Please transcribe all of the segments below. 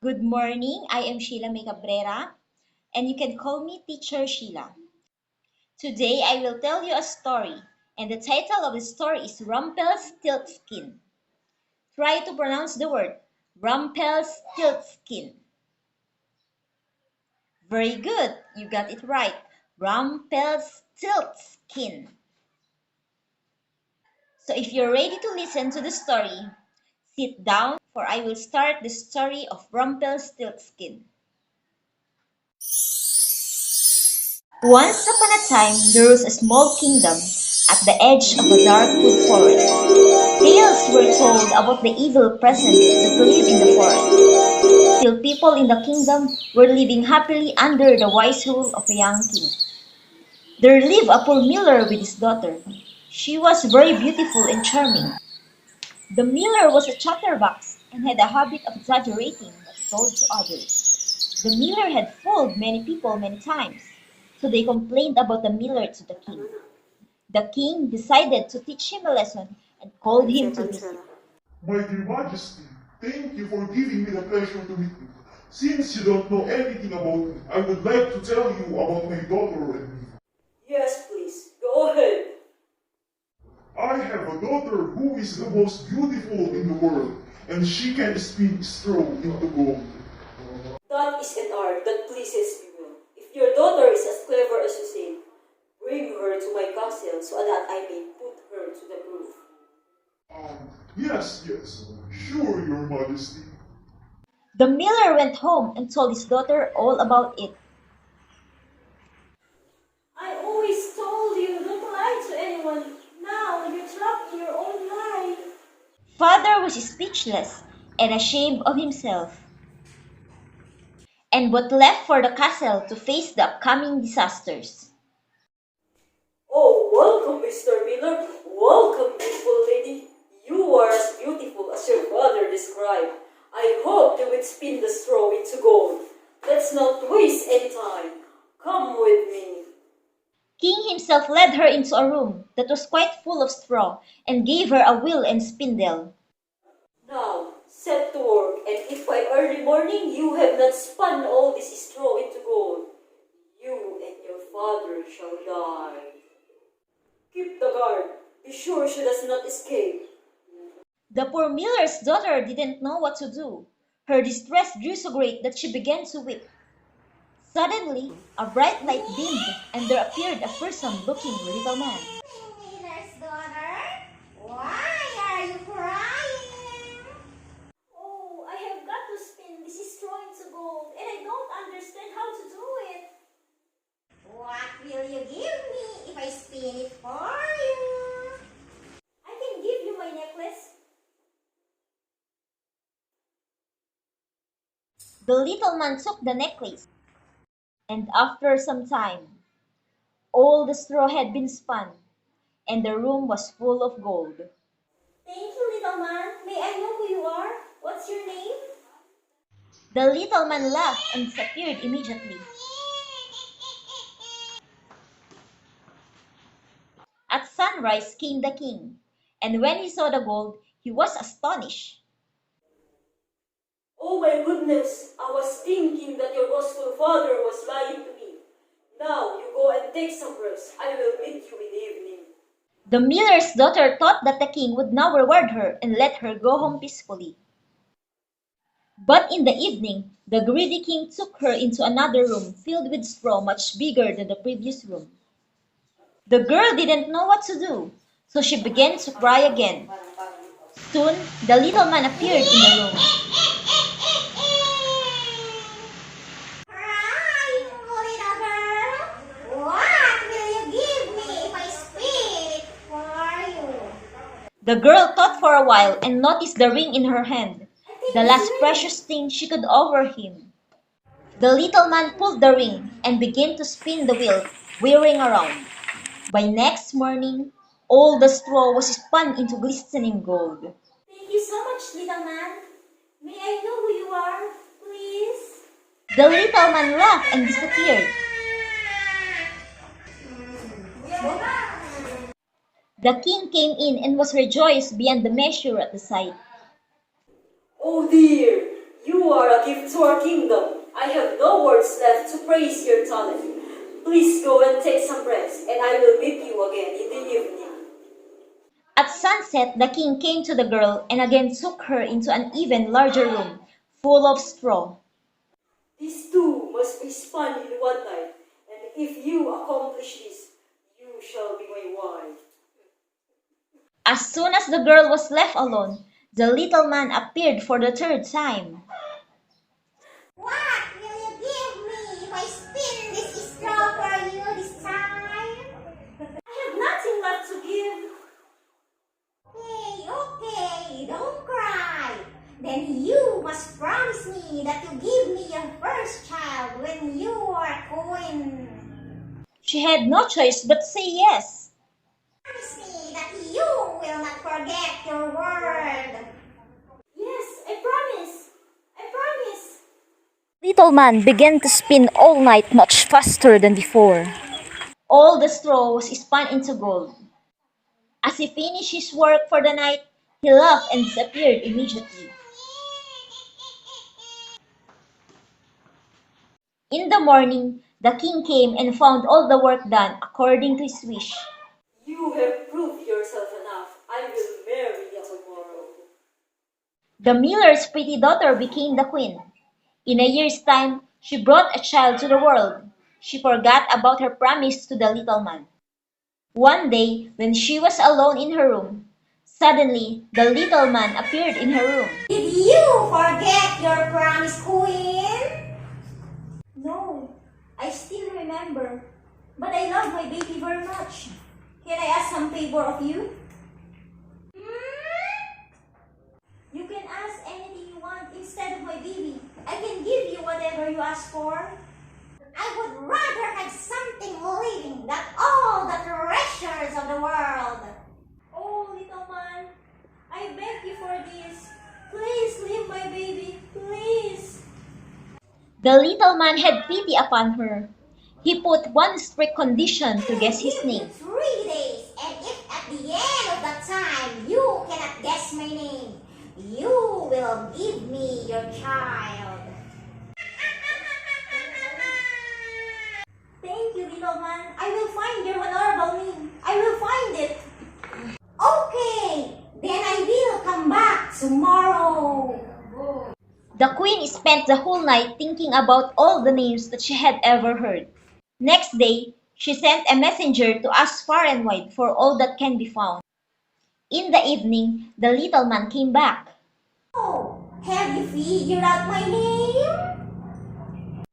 Good morning. I am Sheila May Cabrera, and you can call me Teacher Sheila. Today I will tell you a story, and the title of the story is Rumpelstiltskin. Try to pronounce the word Rumpelstiltskin. Very good. You got it right. Rumpelstiltskin. So if you're ready to listen to the story, sit down for I will start the story of Rumpelstiltskin. Once upon a time, there was a small kingdom at the edge of a dark wood forest. Tales were told about the evil presence that lived in the forest. Still, people in the kingdom were living happily under the wise rule of a young king. There lived a poor miller with his daughter. She was very beautiful and charming. The miller was a chatterbox and had a habit of exaggerating what he told to others. The miller had fooled many people many times, so they complained about the miller to the king. The king decided to teach him a lesson and called him to visit. My dear Majesty, thank you for giving me the pleasure to meet you. Since you don't know anything about me, I would like to tell you about my daughter and me. Yes, please. Go ahead. I have a daughter who is the most beautiful in the world, and she can spin straw into gold. That is an art that pleases me well. If your daughter is as clever as you say, bring her to my castle so that I may put her to the proof. Yes, sure, Your Majesty. The miller went home and told his daughter all about it. I always told you don't lie to anyone. Now you're trapped in your own lie. Father was speechless and ashamed of himself, and but left for the castle to face the upcoming disasters. Oh, welcome, Mr. Miller. Welcome, beautiful lady. You are as beautiful as your father described. I hope you will spin the straw into gold. Let's not waste any time. Come with me. King himself led her into a room that was quite full of straw and gave her a wheel and spindle. Now, set to work, and if by early morning you have not spun all this straw into gold, you and your father shall die. Keep the guard. Be sure she does not escape. The poor miller's daughter didn't know what to do. Her distress grew so great that she began to weep. Suddenly, a bright light beamed, and there appeared a person-looking little man. Miller's daughter, why are you crying? Oh, I have got to spin this straw into gold, and I don't understand how to do it. What will you give me if I spin it for you? I can give you my necklace. The little man took the necklace, and after some time, all the straw had been spun, and the room was full of gold. Thank you, little man. May I know who you are? What's your name? The little man laughed and disappeared immediately. At sunrise came the king, and when he saw the gold, he was astonished. Oh my goodness, I was thinking that your boastful father was lying to me. Now you go and take some rest. I will meet you in the evening. The miller's daughter thought that the king would now reward her and let her go home peacefully. But in the evening, the greedy king took her into another room filled with straw much bigger than the previous room. The girl didn't know what to do, so she began to cry again. Soon, the little man appeared in the room. Crying, little girl, what will you give me if I spin it for you? The girl thought for a while and noticed the ring in her hand, the last precious thing she could offer him. The little man pulled the ring and began to spin the wheel, whirring around. By next morning, all the straw was spun into glistening gold. Thank you so much, little man. May I know who you are, please? The little man laughed and disappeared. The king came in and was rejoiced beyond the measure at the sight. Oh dear, You are a gift to our kingdom. I have no words left to praise your talent. Please go and take some rest, and I will meet you again in the evening. At sunset, the king came to the girl and again took her into an even larger room, full of straw. These two must be spun in one night, and if you accomplish this, you shall be my wife. As soon as the girl was left alone, the little man appeared for the third time. What will you give me if I spin this straw for you this time? I have nothing left to give. Okay, don't cry. Then you must promise me that you give me your first child when you are a queen. She had no choice but to say yes. Promise me that you will not forget your word. Yes, I promise. I promise. Little man began to spin all night much faster than before. All the straw was spun into gold. As he finished his work for the night, he laughed and disappeared immediately. In the morning, the king came and found all the work done according to his wish. You have proved yourself enough. I will marry you tomorrow. The miller's pretty daughter became the queen. In a year's time, she brought a child to the world. She forgot about her promise to the little man. One day, when she was alone in her room, suddenly the little man appeared in her room. Did you forget your promise, queen? No, I still remember. But I love my baby very much. Can I ask some favor of you? You can ask anything you want instead of my baby. I can give you whatever you ask for. I would rather have something living than all the treasures of the world. Oh, little man, I beg you for this. Please leave my baby, please. The little man had pity upon her. He put one strict condition to guess his Give you name. 3 days, and if at the end of that time you cannot guess my name, you will give me your child. Thank you, little man. I will find your honorable name. I will find it. Okay, then I will come back tomorrow. The queen spent the whole night thinking about all the names that she had ever heard. Next day, she sent a messenger to ask far and wide for all that can be found. In the evening, the little man came back. Oh, have you figured out my name?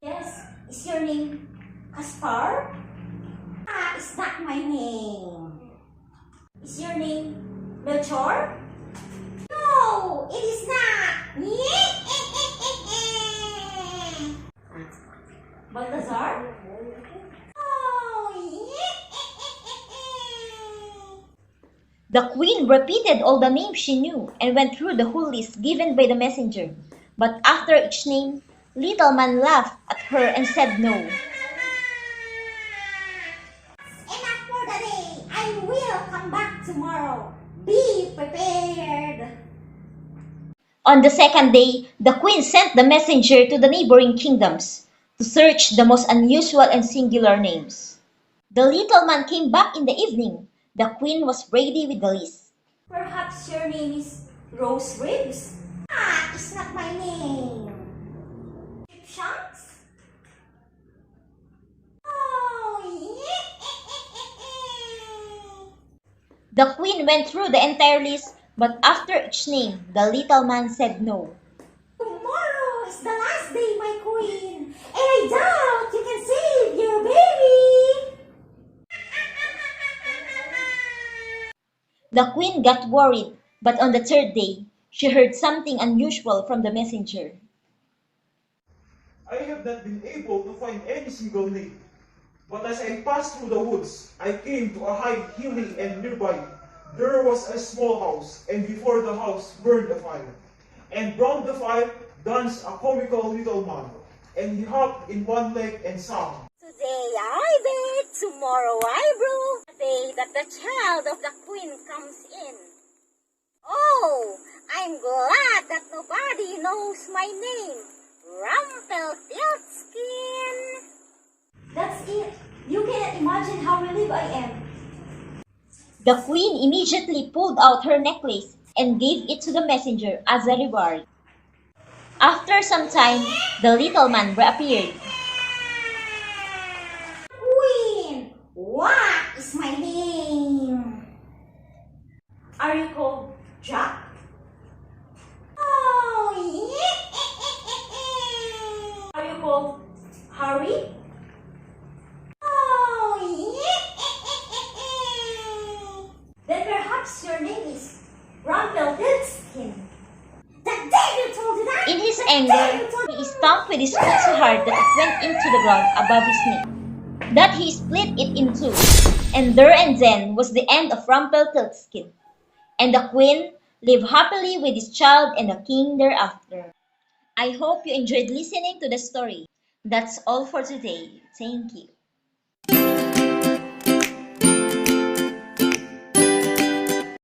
Yes, is your name Kaspar? That is not my name. Is your name Melchor? No, it is not. Balthazar? The queen repeated all the names she knew and went through the whole list given by the messenger. But after each name, Little Man laughed at her and said no. Enough for the day. I will come back tomorrow. Be prepared. On the second day, the queen sent the messenger to the neighboring kingdoms to search the most unusual and singular names. The little man came back in the evening. The queen was ready with the list. Perhaps your name is Rose Ribs? That is not my name. Chipshanks? Oh, The queen went through the entire list, but after each name, the little man said no. tomorrow is the last day, my queen, and I doubt you can save your baby. The queen got worried, but on the third day, she heard something unusual from the messenger. I have not been able to find any single name. But as I passed through the woods, I came to a high hill and nearby there was a small house, and before the house burned a fire. And round the fire danced a comical little man, and he hopped in one leg and sang. Today I bake, tomorrow I brew, the day that the child of the queen comes in. Oh, I'm glad that nobody knows chose my name, Rumpelstiltskin. That's it. You cannot imagine how relieved I am. The queen immediately pulled out her necklace and gave it to the messenger as a reward. After some time, the little man reappeared. Queen, what is my name? Are you called Jack? Oh, yeah. Are you called Harry? Oh, yeah. Then perhaps your name is Rumpelstiltskin. The devil told you that? In his anger, he stamped with his foot so hard that it went into the ground above his knee. That he split it in two, and there and then was the end of Rumpelstiltskin. And the queen lived happily with his child and the king thereafter. I hope you enjoyed listening to the story. That's all for today. Thank you.